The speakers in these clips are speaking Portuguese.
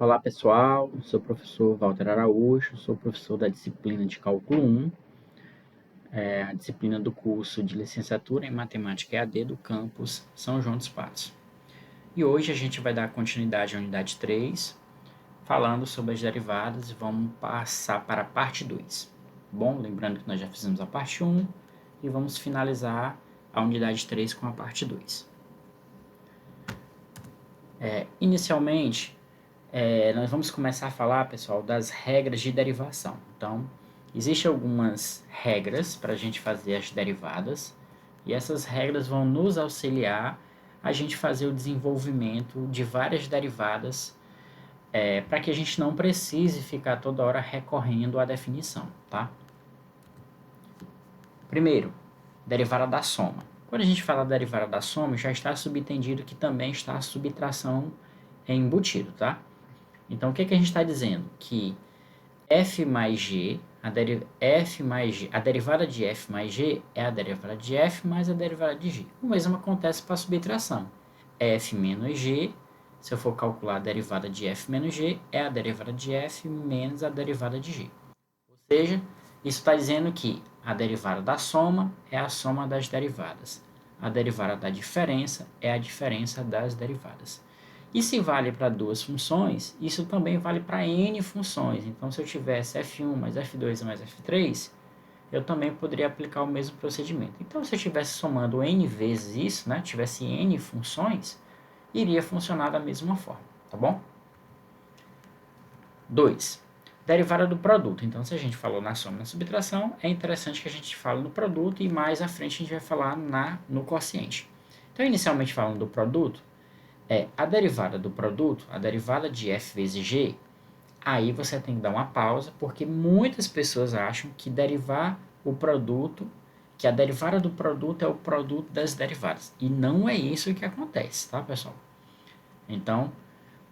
Olá pessoal, sou o professor Walter Araújo, sou professor da disciplina de Cálculo 1, a disciplina do curso de Licenciatura em Matemática EAD do campus São João dos Passos. E hoje a gente vai dar continuidade à unidade 3, falando sobre as derivadas e vamos passar para a parte 2. Bom, lembrando que nós já fizemos a parte 1 e vamos finalizar a unidade 3 com a parte 2. Inicialmente, nós vamos começar a falar, pessoal, das regras de derivação. Então, existem algumas regras para a gente fazer as derivadas, e essas regras vão nos auxiliar a gente fazer o desenvolvimento de várias derivadas, para que a gente não precise ficar toda hora recorrendo à definição, tá? Primeiro, derivada da soma. Quando a gente fala derivada da soma, já está subentendido que também está a subtração embutido, tá? Então, o que a gente está dizendo? Que f mais g, a derivada de f mais g é a derivada de f mais a derivada de g. O mesmo acontece para a subtração. F menos g, se eu for calcular a derivada de f menos g, é a derivada de f menos a derivada de g. Ou seja, isso está dizendo que a derivada da soma é a soma das derivadas. A derivada da diferença é a diferença das derivadas. E se vale para duas funções, isso também vale para n funções. Então, se eu tivesse f1 mais f2 mais f3, eu também poderia aplicar o mesmo procedimento. Então, se eu estivesse somando n vezes isso, né, tivesse n funções, iria funcionar da mesma forma, tá bom? 2. Derivada do produto. Então, se a gente falou na soma e na subtração, é interessante que a gente fale no produto e mais à frente a gente vai falar no quociente. Então, inicialmente falando do produto, a derivada do produto, a derivada de f vezes g, aí você tem que dar uma pausa, porque muitas pessoas acham que derivar o produto, que a derivada do produto é o produto das derivadas. E não é isso que acontece, tá, pessoal? Então,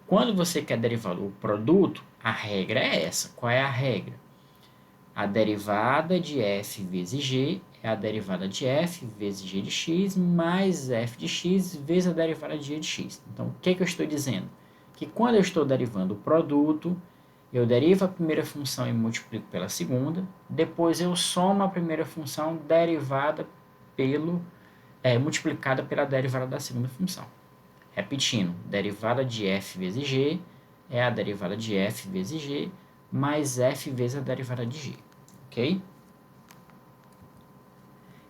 quando você quer derivar o produto, a regra é essa. Qual é a regra? A derivada de f vezes g é a derivada de f vezes g de x mais f de x vezes a derivada de g de x. Então, o que eu estou dizendo? Que quando eu estou derivando o produto, eu derivo a primeira função e multiplico pela segunda, depois eu somo a primeira função derivada multiplicada pela derivada da segunda função. Repetindo, derivada de f vezes g é a derivada de f vezes g mais f vezes a derivada de g, ok?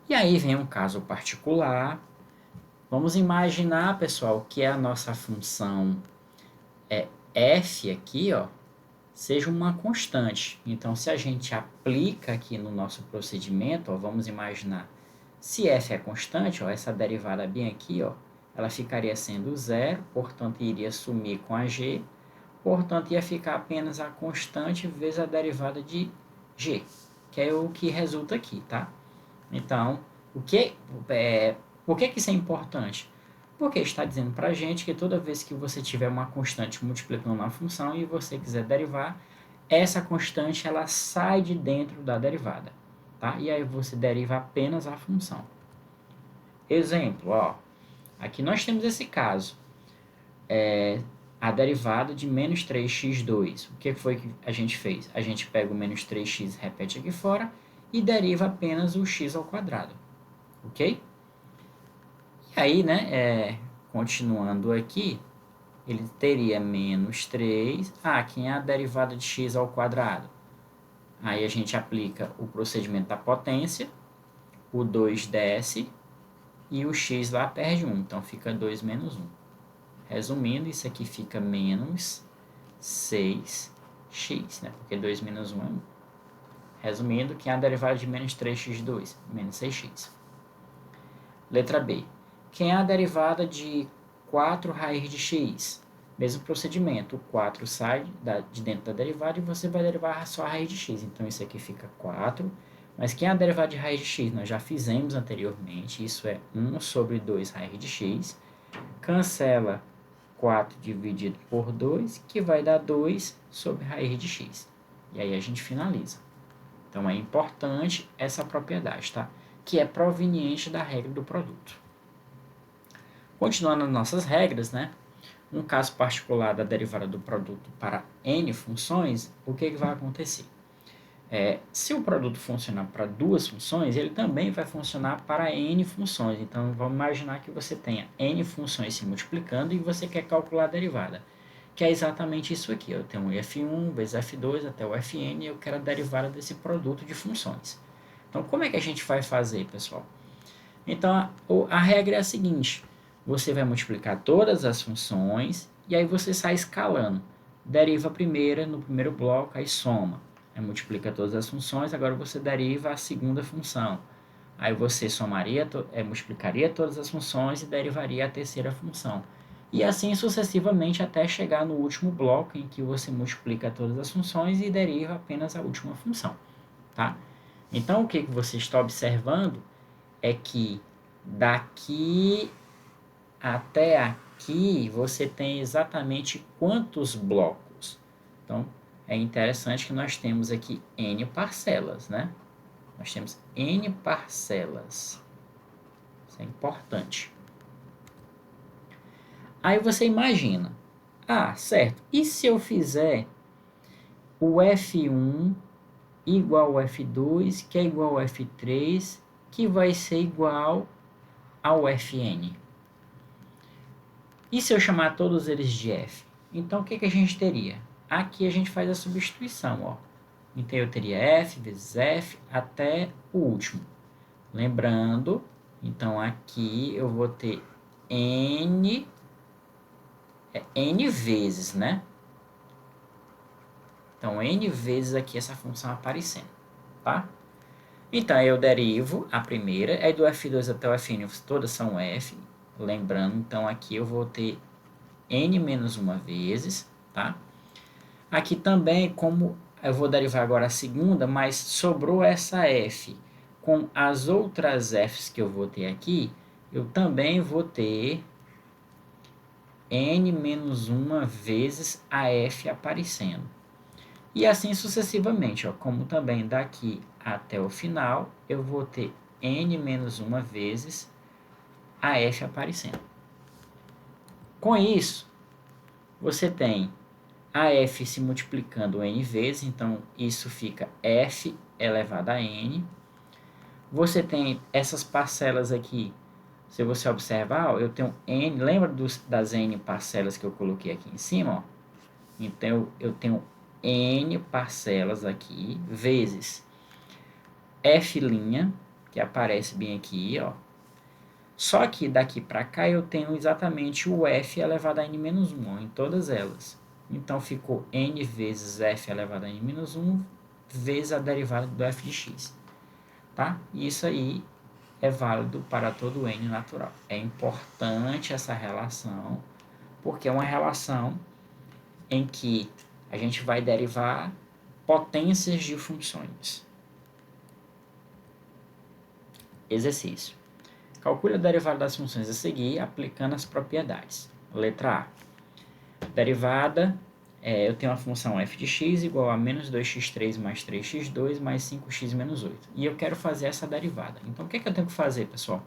E aí vem um caso particular. Vamos imaginar, pessoal, que a nossa função f aqui, ó, seja uma constante. Então, se a gente aplica aqui no nosso procedimento, ó, vamos imaginar, se f é constante, ó, essa derivada bem aqui, ó, ela ficaria sendo zero, portanto, iria sumir com a g, portanto, ia ficar apenas a constante vezes a derivada de g, que é o que resulta aqui, tá? Então, por que isso é importante? Porque está dizendo para a gente que toda vez que você tiver uma constante multiplicando uma função e você quiser derivar, essa constante ela sai de dentro da derivada, tá? E aí você deriva apenas a função. Exemplo, ó, aqui nós temos esse caso, a derivada de menos 3x2. O que foi que a gente fez? A gente pega o menos 3x, repete aqui fora, e deriva apenas o x ao quadrado, ok? E aí, né, continuando aqui, ele teria menos 3. Quem é a derivada de x ao quadrado? Aí a gente aplica o procedimento da potência, o 2 desce e o x lá perde 1, então fica 2 menos 1. Resumindo, isso aqui fica menos 6x, né, porque 2 menos 1 é 1. Resumindo, quem é a derivada de menos 3x2? Menos 6x. Letra B. Quem é a derivada de 4 raiz de x? Mesmo procedimento, o 4 sai de dentro da derivada e você vai derivar só a raiz de x. Então, isso aqui fica 4. Mas quem é a derivada de raiz de x? Nós já fizemos anteriormente. Isso é 1 sobre 2 raiz de x. Cancela 4 dividido por 2, que vai dar 2 sobre raiz de x. E aí a gente finaliza. Então, é importante essa propriedade, tá? Que é proveniente da regra do produto. Continuando as nossas regras, né? No caso particular da derivada do produto para n funções, o que vai acontecer? Se o produto funcionar para duas funções, ele também vai funcionar para n funções. Então, vamos imaginar que você tenha n funções se multiplicando e você quer calcular a derivada, que é exatamente isso aqui. Eu tenho f1 vezes f2 até o fn e eu quero a derivada desse produto de funções. Então, como é que a gente vai fazer, pessoal? Então, a regra é a seguinte: você vai multiplicar todas as funções e aí você sai escalando. Deriva a primeira no primeiro bloco, aí soma. Aí multiplica todas as funções, agora você deriva a segunda função. Aí você multiplicaria todas as funções e derivaria a terceira função. E assim sucessivamente até chegar no último bloco em que você multiplica todas as funções e deriva apenas a última função. Tá? Então, o que você está observando é que daqui até aqui você tem exatamente quantos blocos. Então, é interessante que nós temos aqui n parcelas, né? Nós temos n parcelas. Isso é importante. Aí você imagina, certo, e se eu fizer o F1 igual ao F2, que é igual ao F3, que vai ser igual ao Fn? E se eu chamar todos eles de F? Então, o que a gente teria? Aqui a gente faz a substituição, ó. Então, eu teria F vezes F até o último. Lembrando, então, aqui eu vou ter N vezes, né? Então, N vezes aqui essa função aparecendo, tá? Então, eu derivo a primeira, aí do F2 até o Fn, todas são F. Lembrando, então, aqui eu vou ter N menos uma vezes, tá? Aqui também, como eu vou derivar agora a segunda, mas sobrou essa F. Com as outras Fs que eu vou ter aqui, eu também vou ter N menos uma vezes a F aparecendo. E assim sucessivamente, ó, como também daqui até o final, eu vou ter N menos uma vezes a F aparecendo. Com isso, você tem a F se multiplicando N vezes, então isso fica F elevado a N. Você tem essas parcelas aqui, se você observar, ó, eu tenho N, lembra das N parcelas que eu coloquei aqui em cima? Ó? Então, eu tenho N parcelas aqui, vezes F', que aparece bem aqui, ó. Só que daqui para cá eu tenho exatamente o F elevado a N menos 1, ó, em todas elas. Então, ficou N vezes F elevado a N menos 1 vezes a derivada do F de x. Tá? Isso aí é válido para todo N natural. É importante essa relação, porque é uma relação em que a gente vai derivar potências de funções. Exercício. Calcule a derivada das funções a seguir, aplicando as propriedades. Letra A. Derivada, eu tenho a função f de x igual a menos 2x3 mais 3x2 mais 5x menos 8. E eu quero fazer essa derivada. Então, o que eu tenho que fazer, pessoal?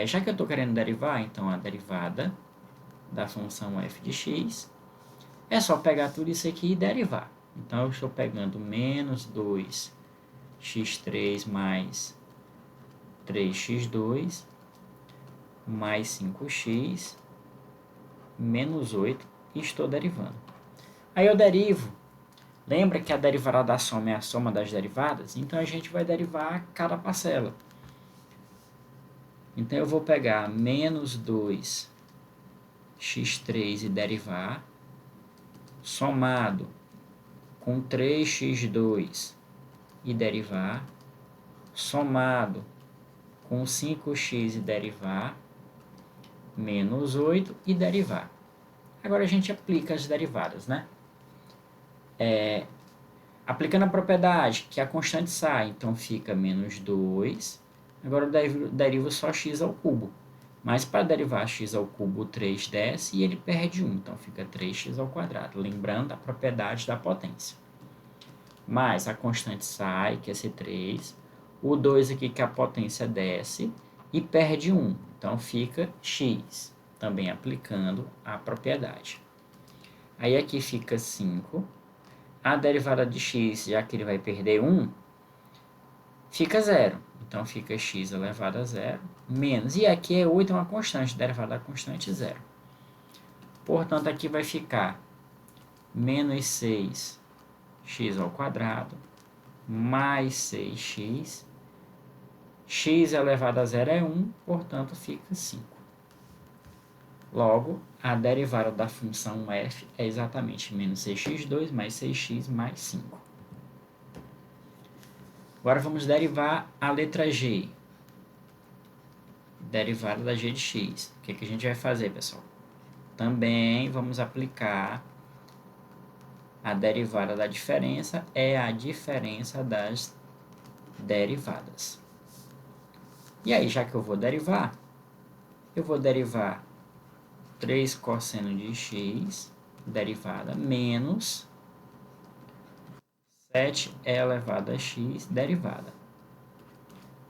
Já que eu estou querendo derivar, então a derivada da função f de x é só pegar tudo isso aqui e derivar. Então, eu estou pegando menos 2x3 mais 3x2 mais 5x menos 8 e estou derivando. Aí eu derivo. Lembra que a derivada da soma é a soma das derivadas? Então, a gente vai derivar cada parcela. Então, eu vou pegar menos 2x3 e derivar, somado com 3x2 e derivar, somado com 5x e derivar, menos 8 e derivar. Agora a gente aplica as derivadas, né? Aplicando a propriedade que a constante sai, então fica menos 2. Agora eu derivo só x ao cubo. Mas para derivar x ao cubo, o 3 desce e ele perde 1. Então fica 3x ao quadrado. Lembrando a propriedade da potência. Mais a constante sai, que é C3. O 2 aqui, que a potência desce e perde 1. Então fica x. também aplicando a propriedade. Aí aqui fica 5. A derivada de x, já que ele vai perder 1, fica 0. Então, fica x elevado a 0 menos. E aqui é 8, é uma constante. Derivada da constante, 0. Portanto, aqui vai ficar menos 6x ao quadrado mais 6x. X elevado a 0 é 1, portanto, fica 5. Logo, a derivada da função f é exatamente menos 6x2 mais 6x mais 5. Agora vamos derivar a letra g. Derivada da g de x. O que a gente vai fazer, pessoal? Também vamos aplicar a derivada da diferença, é a diferença das derivadas. E aí, já que eu vou derivar 3 cosseno de x, derivada, menos 7 elevado a x, derivada.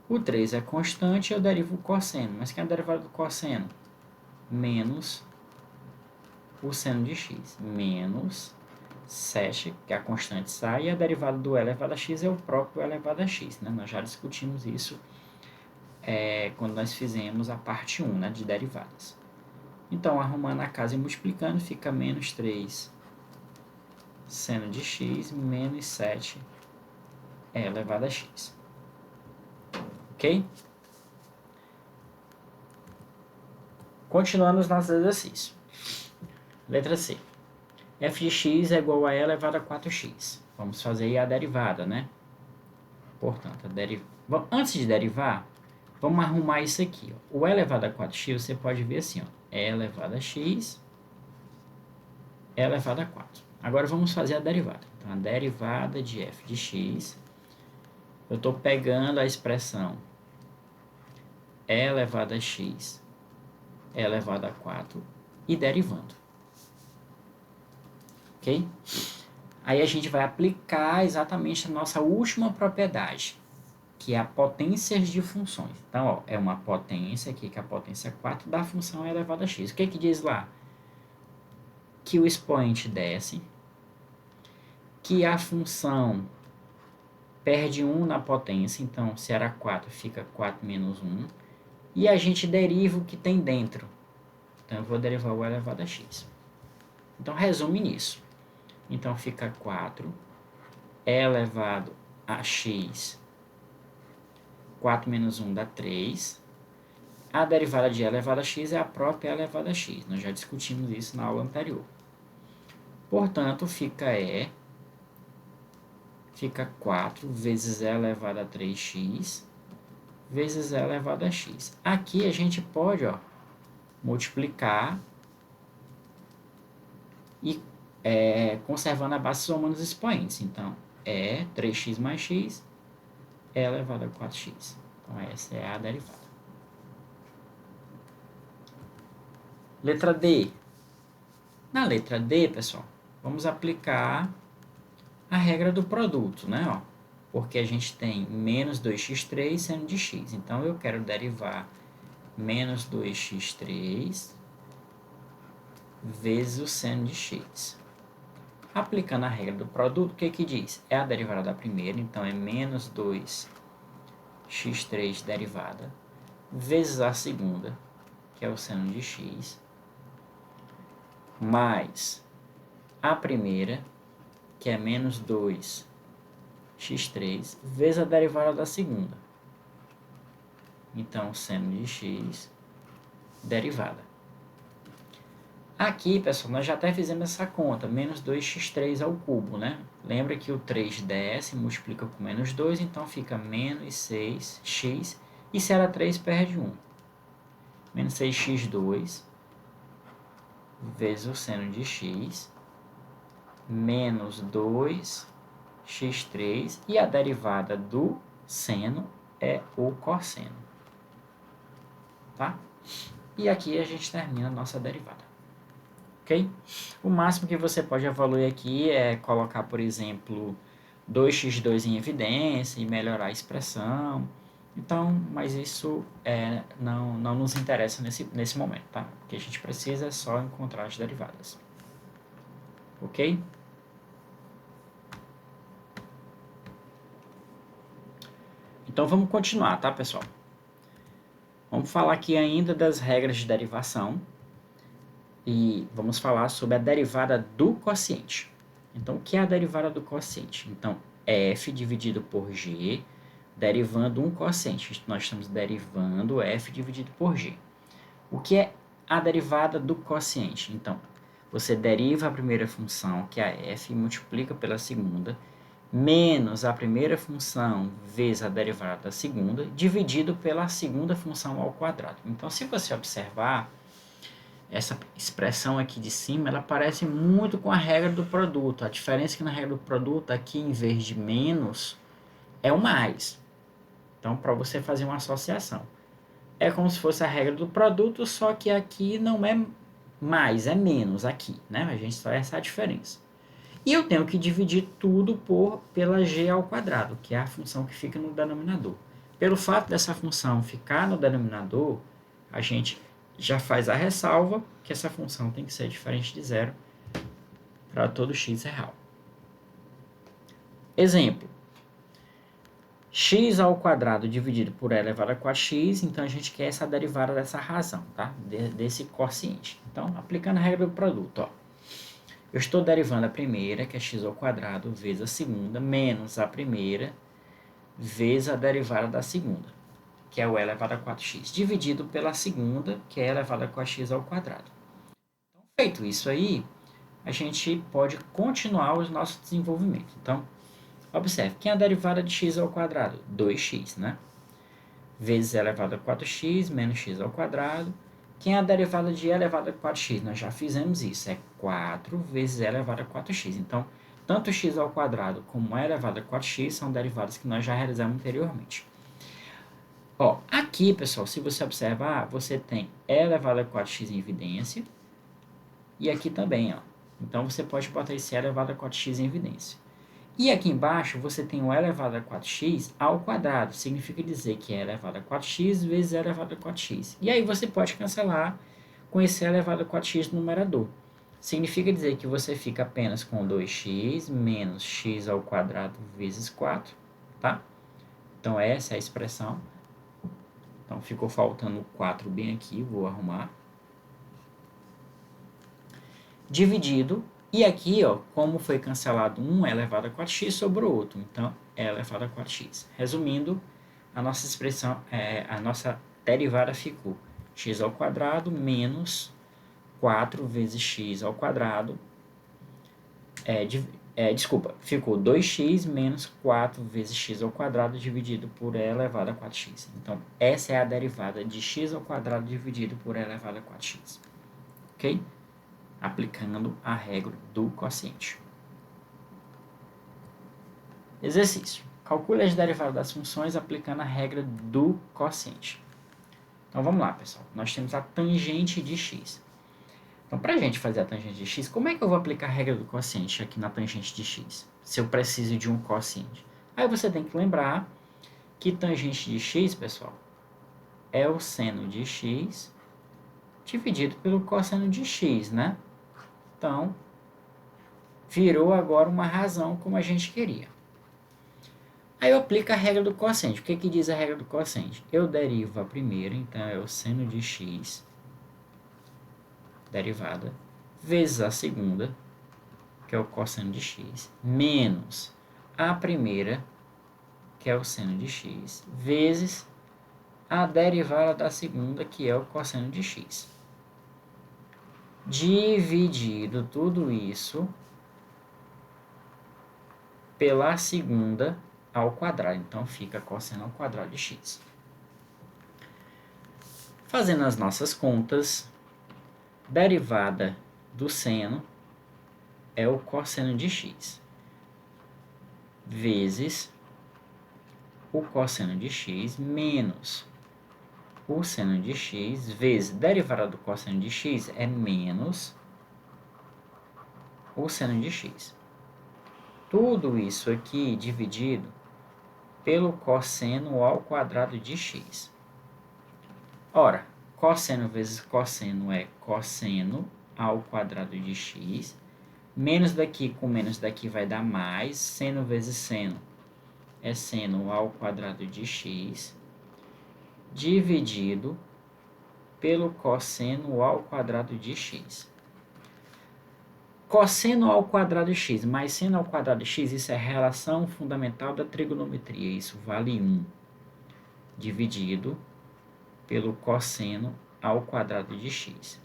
O 3 é constante, eu derivo o cosseno. Mas quem é a derivada do cosseno? Menos o seno de x, menos 7, que a constante sai, e a derivada do e elevado a x é o próprio e elevado a x. Né? Nós já discutimos isso quando nós fizemos a parte 1, né, de derivadas. Então, arrumando a casa e multiplicando, fica menos 3 seno de x menos 7 e elevado a x. Ok? Continuando os nossos exercícios. Letra C. f de x é igual a e elevado a 4x. Vamos fazer aí a derivada, né? Portanto, antes de derivar, vamos arrumar isso aqui. Ó. O e elevado a 4x, você pode ver assim, ó, e elevado a x, e elevado a 4. Agora vamos fazer a derivada. Então, a derivada de f de x, eu estou pegando a expressão e elevado a x, e elevado a 4 e derivando. Ok? Aí a gente vai aplicar exatamente a nossa última propriedade, que é a potências de funções. Então, ó, é uma potência aqui, que é a potência 4 da função e elevado a x. O que diz lá? Que o expoente desce, que a função perde 1 na potência, então se era 4, fica 4 menos 1, e a gente deriva o que tem dentro. Então, eu vou derivar o elevado a x. Então, resume nisso. Então, fica 4 elevado a x, 4 menos 1 dá 3. A derivada de e elevado a x é a própria e elevado a x. Nós já discutimos isso na aula anterior. Portanto, fica 4 vezes e elevado a 3x vezes e elevado a x. Aqui a gente pode multiplicar e conservando a base somando os expoentes. Então, 3x mais x é elevado a 4x. Então, essa é a derivada. Letra D. Na letra D, pessoal, vamos aplicar a regra do produto, né? Ó, porque a gente tem menos 2x3 seno de x. Então, eu quero derivar menos 2x3 vezes o seno de x. Aplicando a regra do produto, o que diz? É a derivada da primeira, então é menos 2x3 derivada, vezes a segunda, que é o seno de x, mais a primeira, que é menos 2x3, vezes a derivada da segunda. Então, seno de x, derivada. Aqui, pessoal, nós já até fizemos essa conta, menos 2x3 ao cubo, né? Lembra que o 3 desce, multiplica com menos 2, então fica menos 6x, e se era 3, perde 1. Menos 6x2, vezes o seno de x, menos 2x3, e a derivada do seno é o cosseno. Tá? E aqui a gente termina a nossa derivada. Okay? O máximo que você pode evoluir aqui é colocar, por exemplo, 2x2 em evidência e melhorar a expressão. Então, mas isso não nos interessa nesse momento, tá? O que a gente precisa é só encontrar as derivadas. Ok? Então vamos continuar, tá, pessoal? Vamos falar aqui ainda das regras de derivação e vamos falar sobre a derivada do quociente. Então, o que é a derivada do quociente? Então, f dividido por g, derivando um quociente. Nós estamos derivando f dividido por g. O que é a derivada do quociente? Então, você deriva a primeira função, que é a f, e multiplica pela segunda, menos a primeira função vezes a derivada da segunda, dividido pela segunda função ao quadrado. Então, se você observar, essa expressão aqui de cima, ela parece muito com a regra do produto. A diferença é que na regra do produto, aqui em vez de menos, é o mais. Então, para você fazer uma associação. É como se fosse a regra do produto, só que aqui não é mais, é menos aqui, né? A gente só essa a diferença. E eu tenho que dividir tudo pela g ao quadrado, que é a função que fica no denominador. Pelo fato dessa função ficar no denominador, a gente já faz a ressalva que essa função tem que ser diferente de zero para todo x real. Exemplo. X ao quadrado dividido por e elevado a 4x, então a gente quer essa derivada dessa razão, tá? Desse quociente. Então, aplicando a regra do produto, ó. Eu estou derivando a primeira, que é x ao quadrado, vezes a segunda, menos a primeira, vezes a derivada da segunda, que é o e elevado a 4x, dividido pela segunda, que é e elevado a 4x ao quadrado. Então, feito isso aí, a gente pode continuar o nosso desenvolvimento. Então, observe, quem é a derivada de x ao quadrado? 2x, né? Vezes e elevado a 4x, menos x ao quadrado. Quem é a derivada de e elevado a 4x? Nós já fizemos isso, é 4 vezes e elevado a 4x. Então, tanto x ao quadrado como e elevado a 4x são derivadas que nós já realizamos anteriormente. Ó, aqui, pessoal, se você observar, você tem e elevado a 4x em evidência e aqui também, ó. Então, você pode botar esse e elevado a 4x em evidência. E aqui embaixo você tem o e elevado a 4x ao quadrado. Significa dizer que é elevado a 4x vezes e elevado a 4x. E aí você pode cancelar com esse e elevado a 4x no numerador. Significa dizer que você fica apenas com 2x menos x ao quadrado vezes 4, tá? Então essa é a expressão. Então ficou faltando 4 bem aqui, vou arrumar. Dividido. E aqui, ó, como foi cancelado 1 elevado a 4x, sobrou outro. Então, é elevado a 4x. Resumindo, a nossa expressão, a nossa derivada ficou x ao quadrado menos 4 vezes x ao quadrado. Desculpa, ficou 2x menos 4 vezes x ao quadrado dividido por e elevado a 4x. Então, essa é a derivada de x ao quadrado dividido por e elevado a 4x. Ok? Aplicando a regra do quociente. Exercício. Calcule as derivadas das funções aplicando a regra do quociente. Então vamos lá, pessoal. Nós temos a tangente de x. Então, para a gente fazer a tangente de x, como é que eu vou aplicar a regra do quociente aqui na tangente de x? Se eu preciso de um quociente. Aí você tem que lembrar que tangente de x, pessoal, é o seno de x dividido pelo cosseno de x, né? Então, virou agora uma razão como a gente queria. Aí eu aplico a regra do quociente. O que diz a regra do quociente? Eu derivo a primeira, então é o seno de x, derivada, vezes a segunda, que é o cosseno de x, menos a primeira, que é o seno de x, vezes a derivada da segunda, que é o cosseno de x. Dividido tudo isso pela segunda ao quadrado. Então, fica cosseno ao quadrado de x. Fazendo as nossas contas, derivada do seno é o cosseno de x, vezes o cosseno de x menos o seno de x, vezes derivada do cosseno de x é menos o seno de x. Tudo isso aqui dividido pelo cosseno ao quadrado de x. Ora, cosseno vezes cosseno é cosseno ao quadrado de x. Menos daqui com menos daqui vai dar mais. Seno vezes seno é seno ao quadrado de x. Dividido pelo cosseno ao quadrado de x. Cosseno ao quadrado de x mais seno ao quadrado de x, isso é relação fundamental da trigonometria. Isso vale 1. Dividido pelo cosseno ao quadrado de x.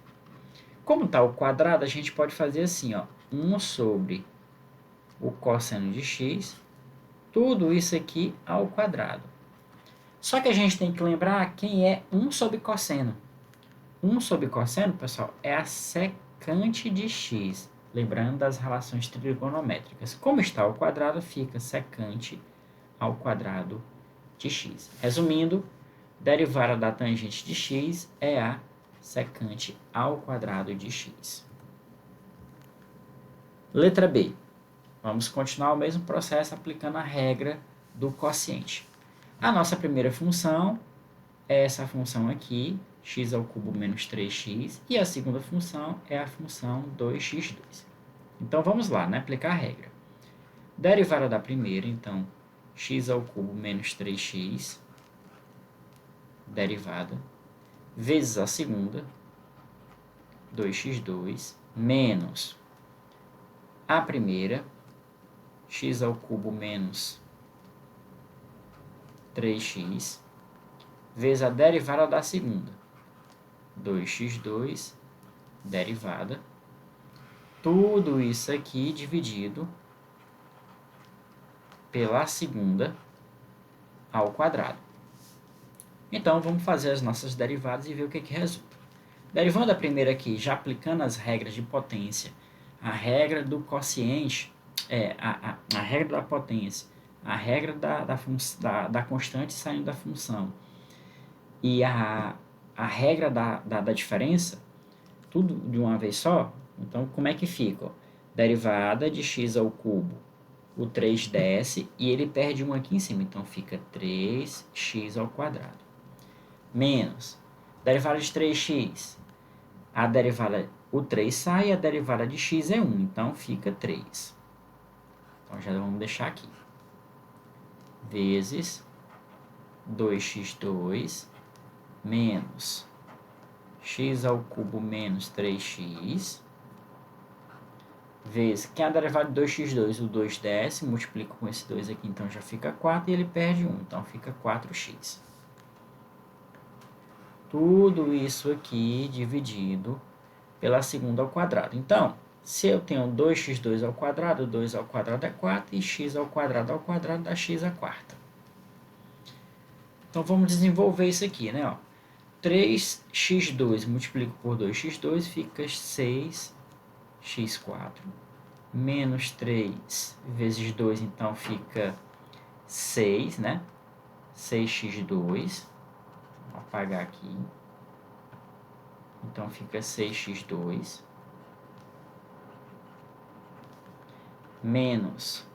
Como está o quadrado, a gente pode fazer assim, ó, 1 sobre o cosseno de x, tudo isso aqui ao quadrado. Só que a gente tem que lembrar quem é 1 sobre cosseno. 1 sobre cosseno, pessoal, é a secante de x. Lembrando das relações trigonométricas. Como está ao quadrado, fica secante ao quadrado de x. Resumindo, derivada da tangente de x é a secante ao quadrado de x. Letra B. Vamos continuar o mesmo processo aplicando a regra do quociente. A nossa primeira função é essa função aqui, x ao cubo menos 3x, e a segunda função é a função 2x2. Então, vamos lá, né? Aplicar a regra. Derivada da primeira, então, x ao cubo menos 3x, derivada, vezes a segunda, 2x2, menos a primeira, x ao cubo menos 3x, vezes a derivada da segunda, 2x2, derivada, tudo isso aqui dividido pela segunda ao quadrado. Então, vamos fazer as nossas derivadas e ver o que resulta. Derivando a primeira aqui, já aplicando as regras de potência, a regra do quociente, a regra da potência, a regra da constante saindo da função e a regra da diferença, tudo de uma vez só. Então, como é que fica? Derivada de x ao cubo, o 3 desce e ele perde 1 aqui em cima, então fica 3x ao quadrado. Menos, derivada de 3x, a derivada, o 3 sai e a derivada de x é 1, então fica 3. Então, já vamos deixar aqui. Vezes 2x2 menos x ao cubo menos 3x, vezes, que é a derivada de 2x2, o 2 desce, multiplico com esse 2 aqui, então já fica 4, e ele perde 1, então fica 4x. Tudo isso aqui dividido pela segunda ao quadrado. Então, se eu tenho 2x2 ao quadrado, 2 ao quadrado é 4, e x ao quadrado dá x à quarta. Então, vamos desenvolver isso aqui, né? Ó, 3x2 multiplico por 2x2, fica 6x4. Menos 3 vezes 2, então fica 6, né? 6x2. Vou apagar aqui. Então, fica 6x2. Menos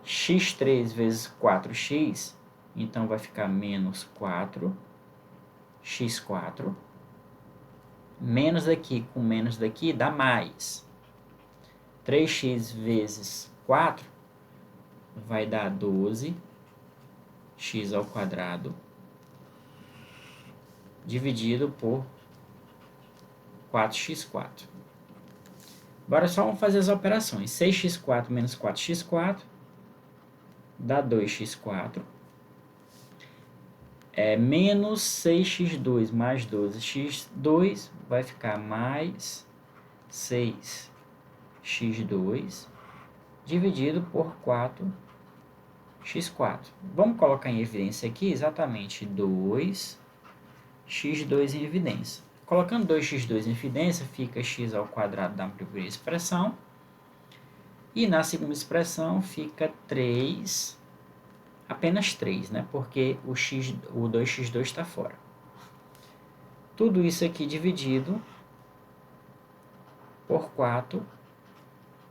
x3 vezes 4x. Então, vai ficar menos 4x4. Menos daqui com menos daqui dá mais. 3x vezes 4 vai dar 12x ao quadrado dividido por 4x4. Agora só vamos fazer as operações. 6x4 menos 4x4 dá 2x4. Menos 6x2 mais 12x2 vai ficar mais 6x2 dividido por 4x4. Vamos colocar em evidência aqui exatamente 2x2 em evidência. Colocando 2x2 em evidência, fica x ao quadrado da primeira expressão. E na segunda expressão fica 3, apenas 3, né? Porque o 2x2 está fora. Tudo isso aqui dividido por 4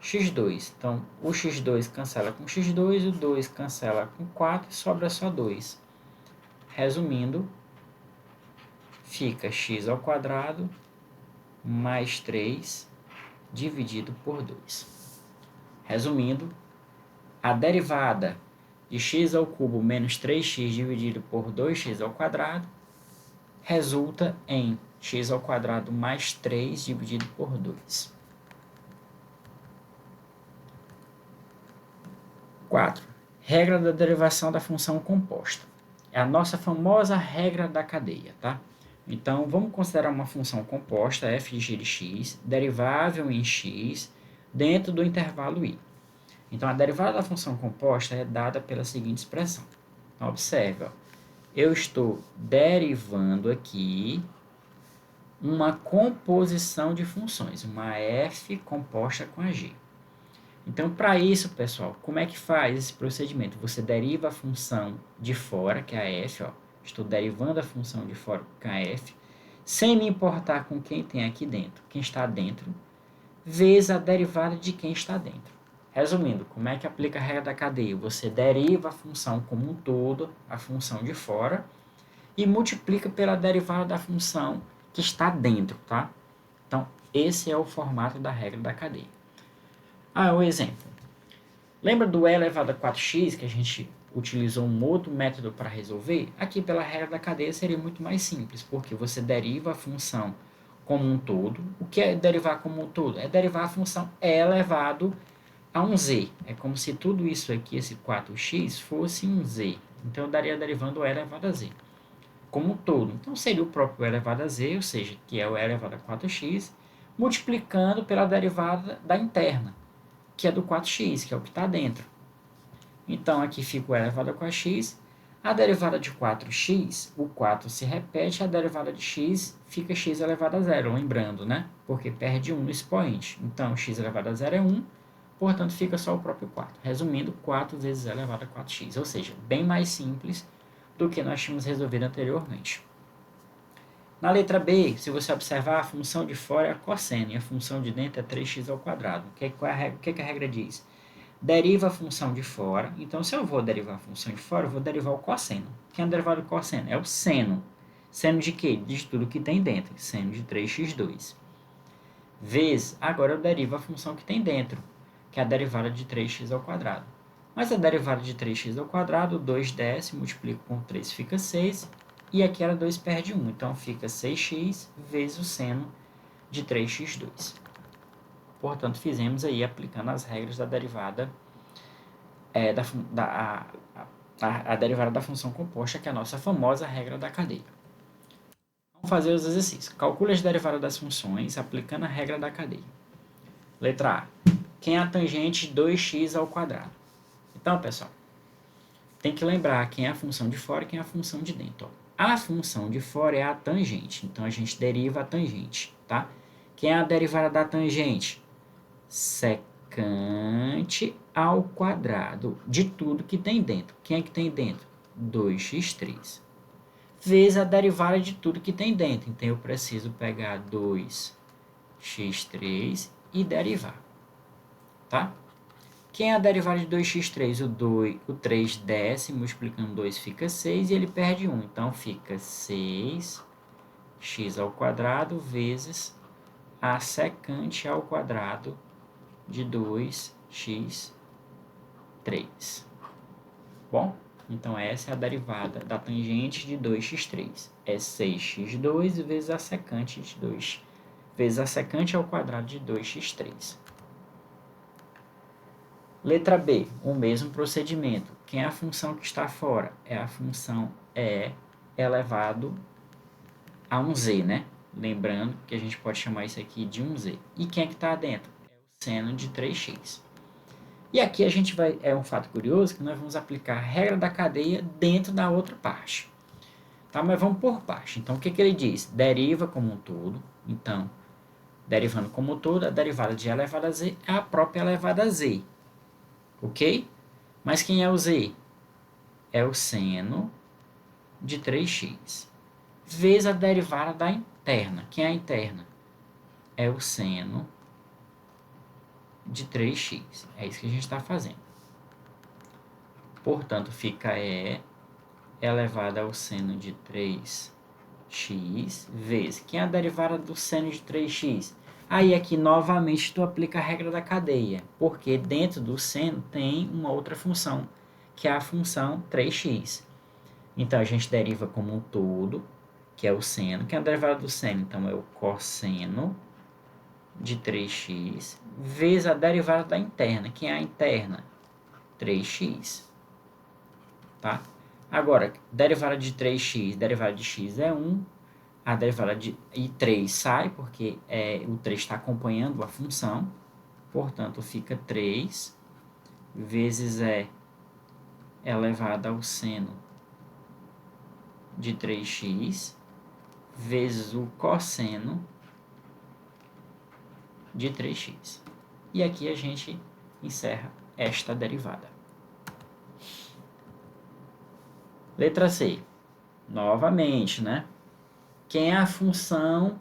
x2. Então, o x2 cancela com x2, o 2 cancela com 4 e sobra só 2. Resumindo, fica x ao quadrado mais 3 dividido por 2. Resumindo, a derivada de x ao cubo menos 3x dividido por 2x ao quadrado resulta em x ao quadrado mais 3 dividido por 2. 4. Regra da derivação da função composta. É a nossa famosa regra da cadeia, tá? Então, vamos considerar uma função composta, f de g de x, derivável em x, dentro do intervalo i. Então, a derivada da função composta é dada pela seguinte expressão. Então, observe, ó, eu estou derivando aqui uma composição de funções, uma f composta com a g. Então, para isso, pessoal, como é que faz esse procedimento? Você deriva a função de fora, que é a f, ó. Estou derivando a função de fora, que é a f, sem me importar com quem tem aqui dentro, quem está dentro, vezes a derivada de quem está dentro. Resumindo, como é que aplica a regra da cadeia? Você deriva a função como um todo, a função de fora, e multiplica pela derivada da função que está dentro, tá? Então, esse é o formato da regra da cadeia. O exemplo. Lembra do e elevado a 4x, que a gente utilizou um outro método para resolver? Aqui, pela regra da cadeia, seria muito mais simples, porque você deriva a função como um todo. O que é derivar como um todo? É derivar a função e elevado a um z. É como se tudo isso aqui, esse 4x, fosse um z. Então, eu daria derivando o e elevado a z como um todo. Então, seria o próprio e elevado a z, ou seja, que é o e elevado a 4x, multiplicando pela derivada da interna, que é do 4x, que é o que está dentro. Então, aqui fica o e elevado a 4x. A derivada de 4x, o 4 se repete, a derivada de x fica x elevado a zero, lembrando, né? Porque perde 1 no expoente. Então, x elevado a zero é 1, portanto, fica só o próprio 4. Resumindo, 4 vezes e elevado a 4x, ou seja, bem mais simples do que nós tínhamos resolvido anteriormente. Na letra B, se você observar, a função de fora é a cosseno e a função de dentro é 3x ao quadrado. O que a regra diz? Deriva a função de fora. Então, se eu vou derivar a função de fora, eu vou derivar o cosseno. Quem é o derivado do cosseno? É o seno. Seno de quê? De tudo que tem dentro. Seno de 3x2. Vezes, agora eu derivo a função que tem dentro, que é a derivada de 3x ao quadrado. Mas a derivada de 3x ao quadrado, 2 desce, multiplico com 3, fica 6. E aqui era 2 perde 1, então fica 6x vezes o seno de 3x2. Portanto, fizemos aí aplicando as regras da derivada, a derivada da função composta, que é a nossa famosa regra da cadeia. Vamos fazer os exercícios. Calcule as derivadas das funções aplicando a regra da cadeia. Letra A. Quem é a tangente de 2x ao quadrado? Então, pessoal, tem que lembrar quem é a função de fora e quem é a função de dentro. Ó. A função de fora é a tangente, então a gente deriva a tangente, tá? Quem é a derivada da tangente? Secante ao quadrado de tudo que tem dentro. Quem é que tem dentro? 2x3. Vezes a derivada de tudo que tem dentro. Então, eu preciso pegar 2x3 e derivar, tá? Quem é a derivada de 2x3? O 3 desce, multiplicando 2 fica 6 e ele perde 1. Então, fica 6x ao quadrado vezes a secante ao quadrado de 2x3. Bom, então essa é a derivada da tangente de 2x3. É 6x2 vezes a secante de 2 vezes a secante ao quadrado de 2x3. Letra B, o mesmo procedimento. Quem é a função que está fora? É a função e elevado a um z, né? Lembrando que a gente pode chamar isso aqui de um z. E quem é que está dentro? É o seno de 3x. E aqui a gente vai, é um fato curioso que nós vamos aplicar a regra da cadeia dentro da outra parte. Tá? Mas vamos por parte. Então, o que ele diz? Deriva como um todo. Então, derivando como um todo, a derivada de e elevado a z é a própria elevada a z. Ok? Mas quem é o z? É o seno de 3x. Vezes a derivada da interna. Quem é a interna? É o seno de 3x. É isso que a gente está fazendo. Portanto, fica E elevado ao seno de 3x vezes. Quem é a derivada do seno de 3x? Aí aqui novamente tu aplica a regra da cadeia, porque dentro do seno tem uma outra função, que é a função 3x. Então a gente deriva como um todo, que é o seno. Quem é a derivada do seno? Então é o cosseno de 3x vezes a derivada da interna. Quem é a interna? 3x. Tá? Agora, derivada de 3x, derivada de x é 1. A derivada de 3 sai, porque o 3 está acompanhando a função. Portanto, fica 3 vezes E elevado ao seno de 3x vezes o cosseno de 3x. E aqui a gente encerra esta derivada. Letra C. Novamente, né? Quem é a função...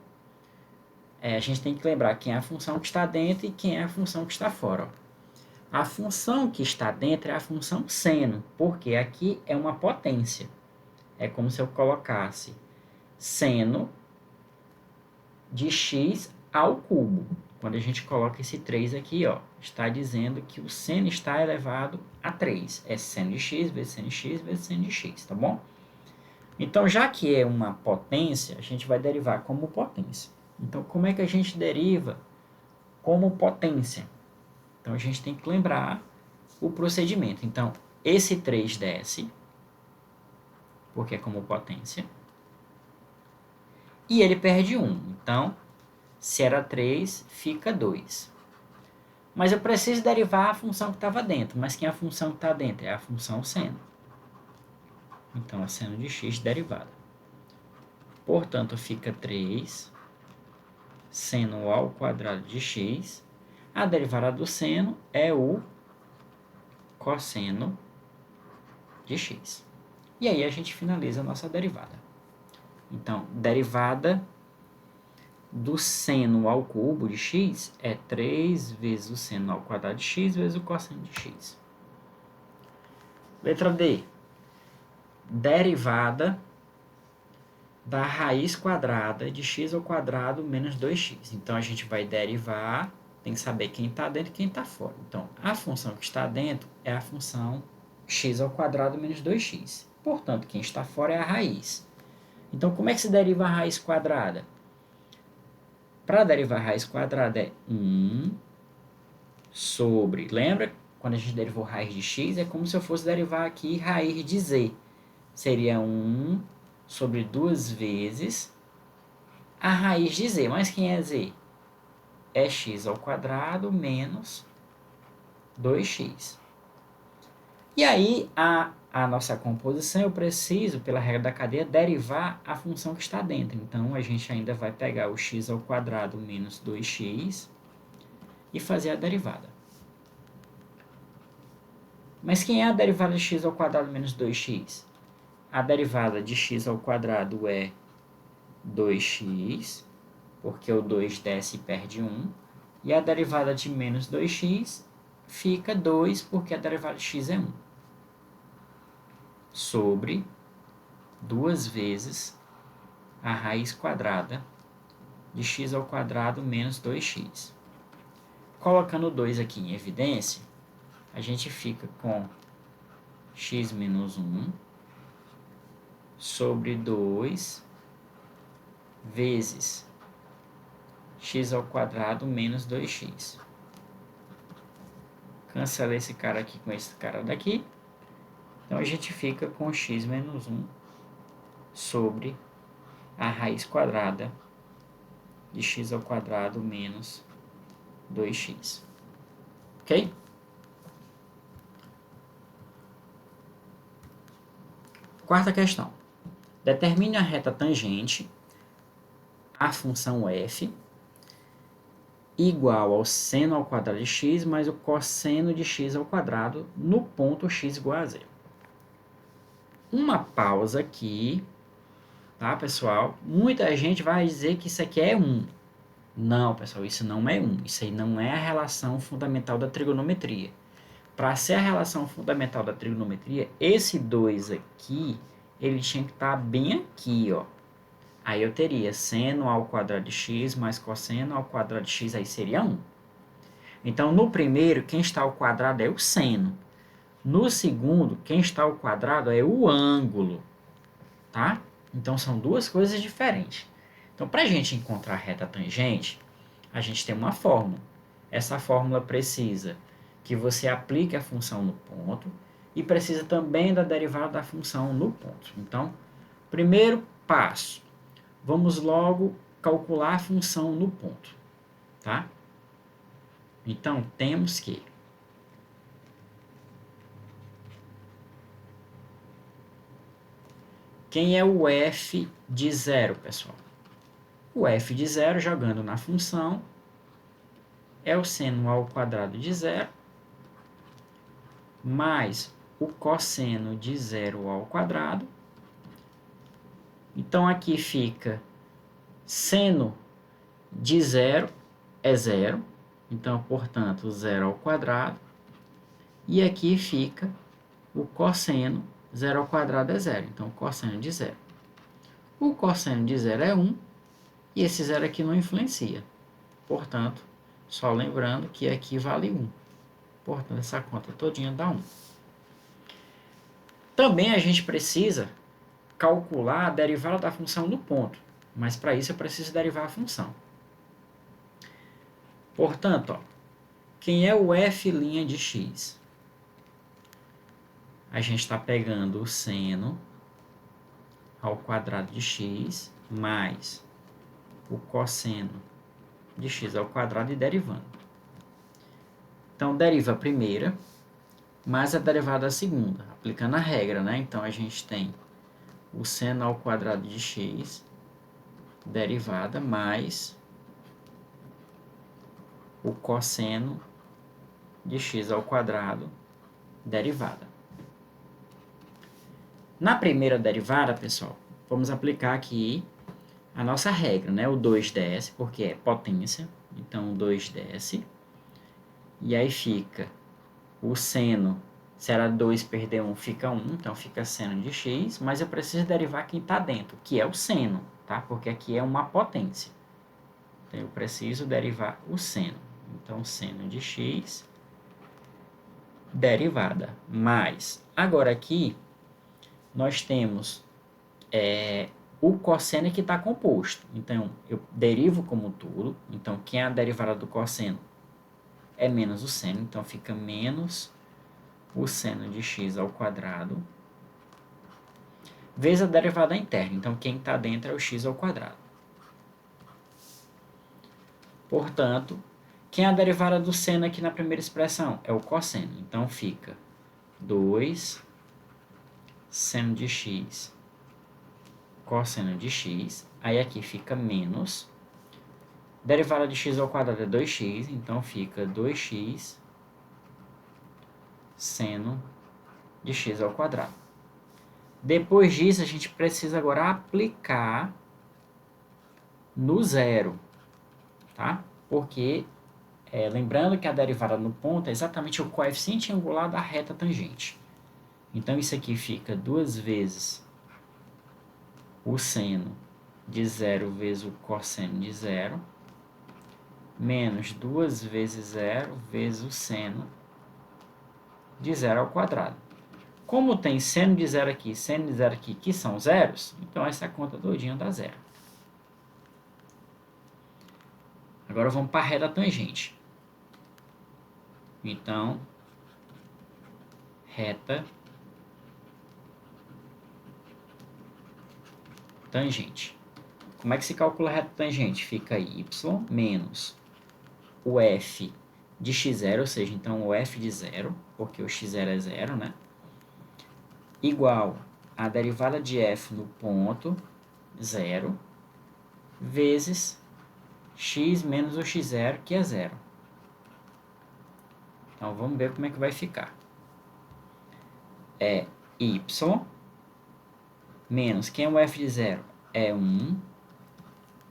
a gente tem que lembrar quem é a função que está dentro e quem é a função que está fora. Ó. A função que está dentro é a função seno, porque aqui é uma potência. É como se eu colocasse seno de x ao cubo. Quando a gente coloca esse 3 aqui, ó, está dizendo que o seno está elevado a 3. É seno de x vezes seno de x vezes seno de x, tá bom? Então, já que é uma potência, a gente vai derivar como potência. Então, como é que a gente deriva como potência? Então, a gente tem que lembrar o procedimento. Então, esse 3 desce, porque é como potência, e ele perde 1. Então, se era 3, fica 2. Mas eu preciso derivar a função que estava dentro. Mas quem é a função que está dentro? É a função seno. Então, é seno de x derivada. Portanto, fica 3 seno ao quadrado de x. A derivada do seno é o cosseno de x. E aí a gente finaliza a nossa derivada. Então, derivada do seno ao cubo de x é 3 vezes o seno ao quadrado de x vezes o cosseno de x. Letra D. Derivada da raiz quadrada de x ao quadrado menos 2x. Então, a gente vai derivar, tem que saber quem está dentro e quem está fora. Então, a função que está dentro é a função x ao quadrado menos 2x. Portanto, quem está fora é a raiz. Então, como é que se deriva a raiz quadrada? Para derivar a raiz quadrada é 1 sobre... Lembra? Quando a gente derivou raiz de x, é como se eu fosse derivar aqui raiz de z. Seria 1 sobre 2 vezes a raiz de z. Mas quem é z? É x ao quadrado menos 2x. E aí, a nossa composição, eu preciso, pela regra da cadeia, derivar a função que está dentro. Então, a gente ainda vai pegar o x ao quadrado menos 2x e fazer a derivada. Mas quem é a derivada de x ao quadrado menos 2x? A derivada de x ao quadrado é 2x, porque o 2 desce e perde 1. E a derivada de menos 2x fica 2, porque a derivada de x é 1. Sobre 2 vezes a raiz quadrada de x ao quadrado menos 2x. Colocando 2 aqui em evidência, a gente fica com x menos 1 sobre 2 vezes x ao quadrado menos 2x. Cancela esse cara aqui com esse cara daqui. Então, a gente fica com x menos 1 sobre a raiz quadrada de x ao quadrado menos 2x. Ok? Quarta questão. Determine a reta tangente à função f igual ao seno ao quadrado de x mais o cosseno de x ao quadrado no ponto x igual a zero. Uma pausa aqui, tá, pessoal? Muita gente vai dizer que isso aqui é 1. Não, pessoal, isso não é 1. Isso aí não é a relação fundamental da trigonometria. Para ser a relação fundamental da trigonometria, esse 2 aqui, ele tinha que estar bem aqui, ó. Aí eu teria seno ao quadrado de x mais cosseno ao quadrado de x, aí seria 1. Então, no primeiro, quem está ao quadrado é o seno. No segundo, quem está ao quadrado é o ângulo, tá? Então, são duas coisas diferentes. Então, para a gente encontrar a reta tangente, a gente tem uma fórmula. Essa fórmula precisa que você aplique a função no ponto e precisa também da derivada da função no ponto. Então, primeiro passo, vamos logo calcular a função no ponto, tá? Então, temos que quem é o f de 0, pessoal? O f de 0, jogando na função, é o seno ao quadrado de 0 mais o cosseno de 0 ao quadrado. Então, aqui fica seno de 0 é 0. Então, portanto, 0 ao quadrado. E aqui fica o cosseno, 0 ao quadrado é 0. Então, cosseno de 0. O cosseno de 0 é 1. E esse 0 aqui não influencia. Portanto, só lembrando que aqui vale 1. Portanto, essa conta todinha dá 1. Também a gente precisa calcular a derivada da função no ponto. Mas para isso eu preciso derivar a função. Portanto, ó, quem é o f' de x? A gente está pegando o seno ao quadrado de x mais o cosseno de x ao quadrado e derivando. Então, deriva a primeira mais a derivada da segunda, aplicando a regra, né? Então, a gente tem o seno ao quadrado de x, derivada, mais o cosseno de x ao quadrado, derivada. Na primeira derivada, pessoal, vamos aplicar aqui a nossa regra, né? O 2 desce, porque é potência, então o 2 desce. E aí fica o seno, se era 2 perder 1, fica 1, então fica seno de x, mas eu preciso derivar quem está dentro, que é o seno, tá? Porque aqui é uma potência. Então, eu preciso derivar o seno. Então, seno de x, derivada, mais. Agora aqui, nós temos o cosseno que está composto. Então, eu derivo como tudo. Então, quem é a derivada do cosseno? É menos o seno. Então, fica menos o seno de x ao quadrado vezes a derivada interna. Então, quem está dentro é o x ao quadrado. Portanto, quem é a derivada do seno aqui na primeira expressão? É o cosseno. Então, fica 2 seno de x cosseno de x. Aí aqui fica menos. Derivada de x ao quadrado é 2x. Então, fica 2x seno de x ao quadrado. Depois disso, a gente precisa agora aplicar no zero, tá? Porque, lembrando que a derivada no ponto é exatamente o coeficiente angular da reta tangente. Então, isso aqui fica 2 vezes o seno de 0 vezes o cosseno de 0, menos 2 vezes 0 vezes o seno de 0 ao quadrado. Como tem seno de 0 aqui, seno de 0 aqui, que são zeros, então essa conta todinha dá zero. Agora vamos para a reta tangente. Então, reta tangente. Como é que se calcula a reta tangente? Fica y menos o f de x0, ou seja, então o f de 0, porque o x0 é 0, né? Igual a derivada de f no ponto 0 vezes x menos o x0, que é 0. Então, vamos ver como é que vai ficar. É y menos, quem é o f de 0? É 1.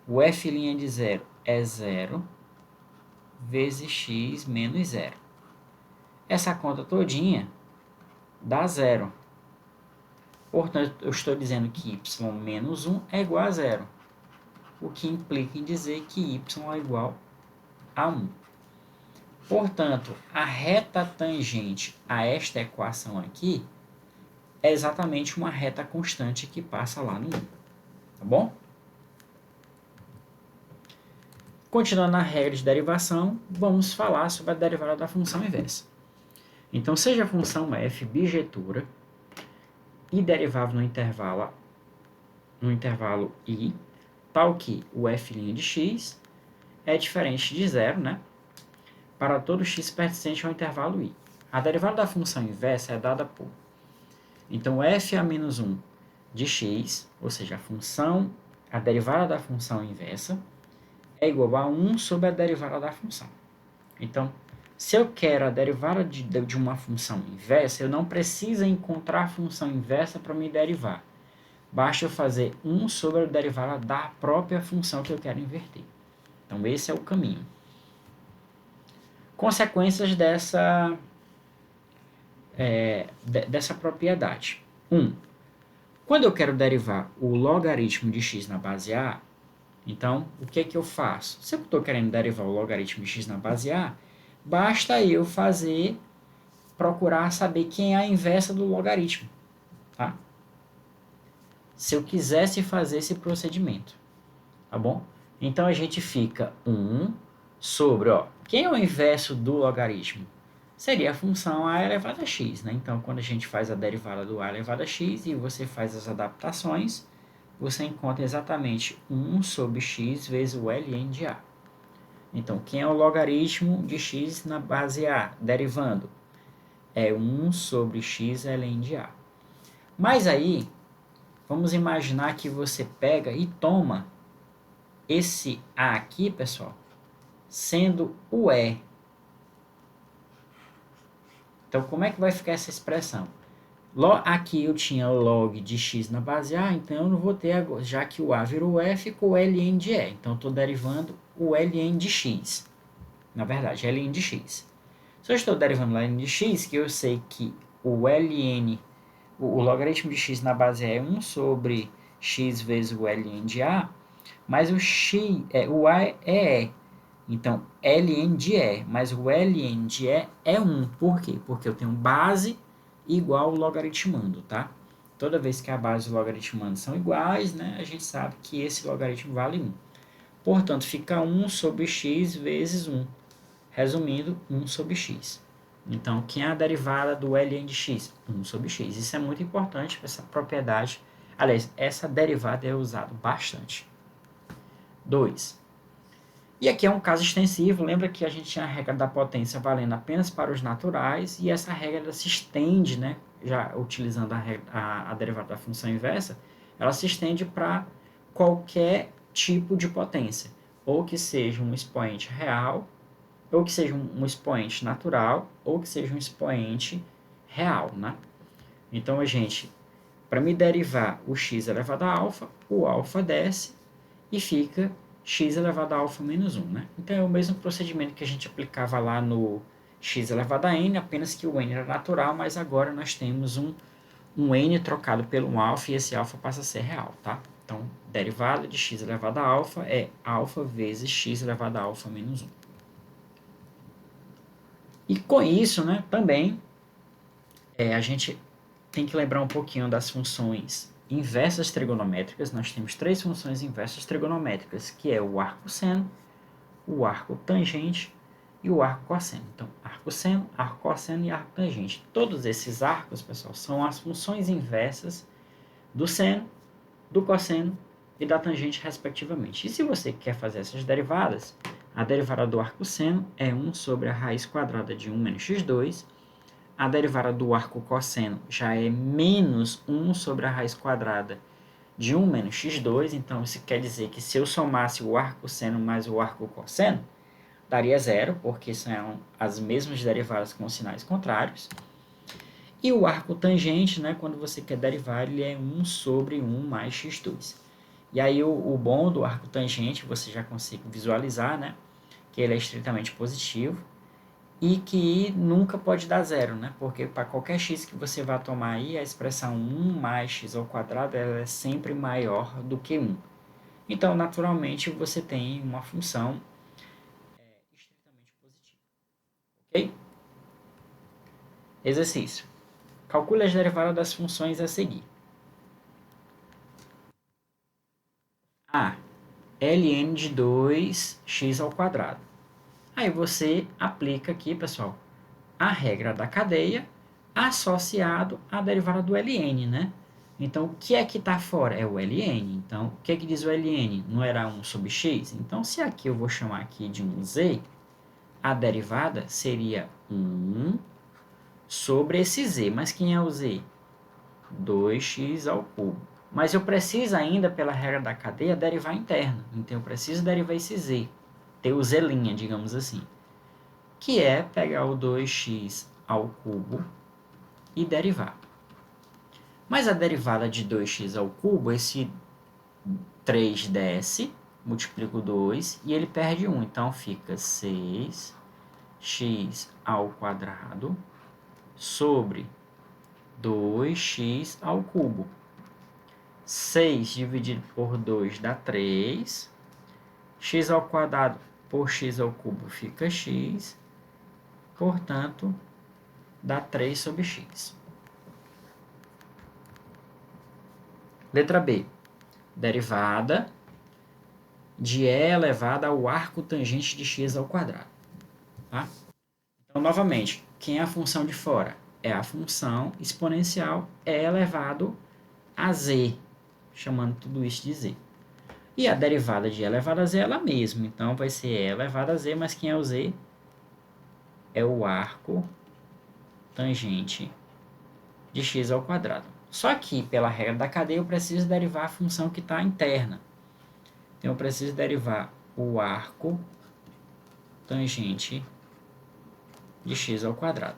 O f' de 0 é 0 vezes x menos 0. Essa conta todinha dá 0. Portanto, eu estou dizendo que y menos 1 é igual a 0, o que implica em dizer que y é igual a 1. Portanto, a reta tangente a esta equação aqui é exatamente uma reta constante que passa lá no 1, tá bom? Continuando na regra de derivação, vamos falar sobre a derivada da função inversa. Então, seja a função f bijetura e derivável no intervalo i, tal que o f' de x é diferente de zero, né? Para todo x pertencente ao intervalo i. A derivada da função inversa é dada por, então, f a menos 1 de x, ou seja, a derivada da função inversa, é igual a 1 sobre a derivada da função. Então, se eu quero a derivada de uma função inversa, eu não preciso encontrar a função inversa para me derivar. Basta eu fazer 1 sobre a derivada da própria função que eu quero inverter. Então, esse é o caminho. Consequências dessa propriedade. 1. Quando eu quero derivar o logaritmo de x na base A, então, o que eu faço? Se eu estou querendo derivar o logaritmo de x na base A, basta eu procurar saber quem é a inversa do logaritmo, tá? Se eu quisesse fazer esse procedimento, tá bom? Então, a gente fica 1 sobre, quem é o inverso do logaritmo? Seria a função a elevado a x, né? Então, quando a gente faz a derivada do a elevado a x e você faz as adaptações, você encontra exatamente 1 sobre x vezes o ln de a. Então, quem é o logaritmo de x na base a, derivando? É 1 sobre x ln de a. Mas aí, vamos imaginar que você pega e toma esse a aqui, pessoal, sendo o e. Então, como é que vai ficar essa expressão? Aqui eu tinha log de x na base A, então eu não vou ter agora, já que o A virou E, ficou ln de E. Então, eu estou derivando o ln de x. Na verdade, ln de x. Se eu estou derivando o ln de x, que eu sei que o logaritmo de x na base A é 1 sobre x vezes o ln de A, mas o A é E. Então, ln de E, mas o ln de E é 1. Por quê? Porque eu tenho base igual logaritmando, tá? Toda vez que a base e o logaritmando são iguais, né, a gente sabe que esse logaritmo vale 1. Portanto, fica 1 sobre x vezes 1. Resumindo, 1 sobre x. Então, quem é a derivada do ln de x? 1 sobre x. Isso é muito importante, essa propriedade. Aliás, essa derivada é usada bastante. 2. E aqui é um caso extensivo, lembra que a gente tinha a regra da potência valendo apenas para os naturais, e essa regra se estende, né, já utilizando a derivada da função inversa, ela se estende para qualquer tipo de potência, ou que seja um expoente real, ou que seja um expoente natural, ou que seja um expoente real, né? Então, para me derivar o x elevado a alfa, o alfa desce e fica x elevado a alfa menos 1, né? Então, é o mesmo procedimento que a gente aplicava lá no x elevado a n, apenas que o n era natural, mas agora nós temos um n trocado pelo um alfa, e esse alfa passa a ser real, tá? Então, derivada de x elevado a alfa é alfa vezes x elevado a alfa menos 1. E com isso, né, também, a gente tem que lembrar um pouquinho das funções inversas trigonométricas. Nós temos 3 funções inversas trigonométricas, que é o arco seno, o arco tangente e o arco cosseno. Então, arco seno, arco cosseno e arco tangente. Todos esses arcos, pessoal, são as funções inversas do seno, do cosseno e da tangente, respectivamente. E se você quer fazer essas derivadas, a derivada do arco seno é 1 sobre a raiz quadrada de 1 menos x2. A derivada do arco cosseno já é menos 1 sobre a raiz quadrada de 1 menos x2. Então, isso quer dizer que se eu somasse o arco seno mais o arco cosseno, daria 0, porque são as mesmas derivadas com sinais contrários. E o arco tangente, né, quando você quer derivar, ele é 1 sobre 1 mais x2. E aí o bom do arco tangente, você já consegue visualizar, né? Que ele é estritamente positivo e que nunca pode dar zero, né? Porque para qualquer x que você vá tomar aí, a expressão 1 mais x ao quadrado ela é sempre maior do que 1. Então, naturalmente, você tem uma função estritamente positiva. Ok? Exercício. Calcule as derivadas das funções a seguir. A. ln de 2x ao quadrado. Aí você aplica aqui, pessoal, a regra da cadeia associado à derivada do ln, né? Então, o que é que está fora? É o ln. Então, o que é que diz o ln? Não era 1 sobre x? Então, se aqui eu vou chamar aqui de um z, a derivada seria 1 sobre esse z. Mas quem é o z? 2x ao cubo. Mas eu preciso ainda, pela regra da cadeia, derivar interno. Então, eu preciso derivar esse z. Ter o z', digamos assim. Que é pegar o 2x ao cubo e derivar. Mas a derivada de 2x ao cubo, esse 3 desce, multiplico 2 e ele perde 1. Então, fica 6x ao quadrado sobre 2x ao cubo. 6 dividido por 2 dá 3. X ao quadrado por x ao cubo fica x. Portanto, dá 3 sobre x. Letra B. Derivada de e elevado ao arco tangente de x ao quadrado. Tá? Então, novamente, quem é a função de fora? É a função exponencial e elevado a z, chamando tudo isso de z. E a derivada de e elevado a z é ela mesma. Então, vai ser e elevado a z, mas quem é o z? É o arco tangente de x ao quadrado. Só que, pela regra da cadeia, eu preciso derivar a função que está interna. Então, eu preciso derivar o arco tangente de x ao quadrado.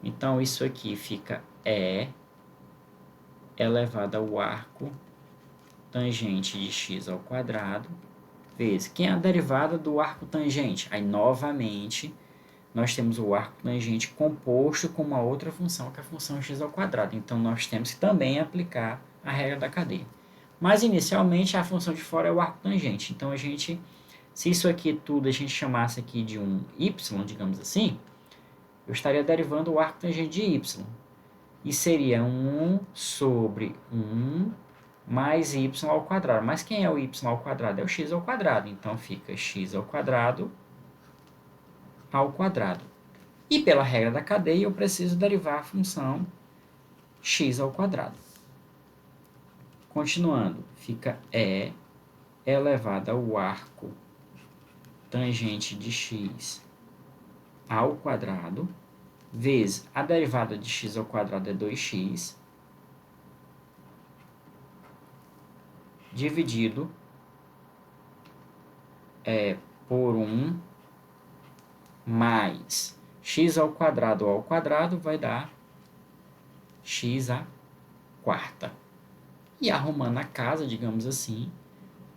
Então, isso aqui fica e elevado ao arco tangente de x ao quadrado vezes. Quem é a derivada do arco tangente? Aí, novamente, nós temos o arco tangente composto com uma outra função, que é a função x ao quadrado. Então, nós temos que também aplicar a regra da cadeia. Mas, inicialmente, a função de fora é o arco tangente. Então, se isso aqui tudo a gente chamasse aqui de um y, digamos assim, eu estaria derivando o arco tangente de y. E seria 1 sobre 1 mais y ao quadrado. Mas quem é o y ao quadrado? É o x ao quadrado. Então, fica x ao quadrado. E pela regra da cadeia, eu preciso derivar a função x ao quadrado. Continuando, fica e elevado ao arco tangente de x ao quadrado, vezes a derivada de x ao quadrado é 2x, dividido por 1 mais x ao quadrado vai dar x à quarta. E arrumando a casa, digamos assim,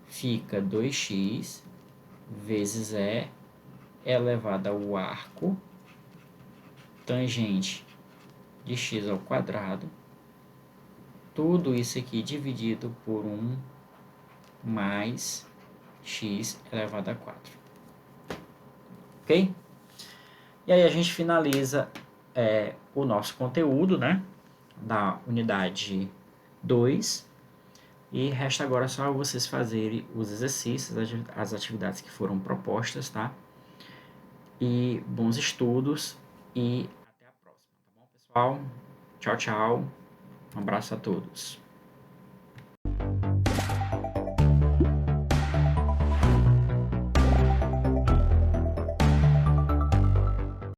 fica 2x vezes e elevado ao arco tangente de x ao quadrado. Tudo isso aqui dividido por 1 mais x elevado a 4. Ok? E aí a gente finaliza o nosso conteúdo, né? Da unidade 2. E resta agora só vocês fazerem os exercícios, as atividades que foram propostas, tá? E bons estudos e até a próxima, tá bom, pessoal? Tchau, tchau. Um abraço a todos.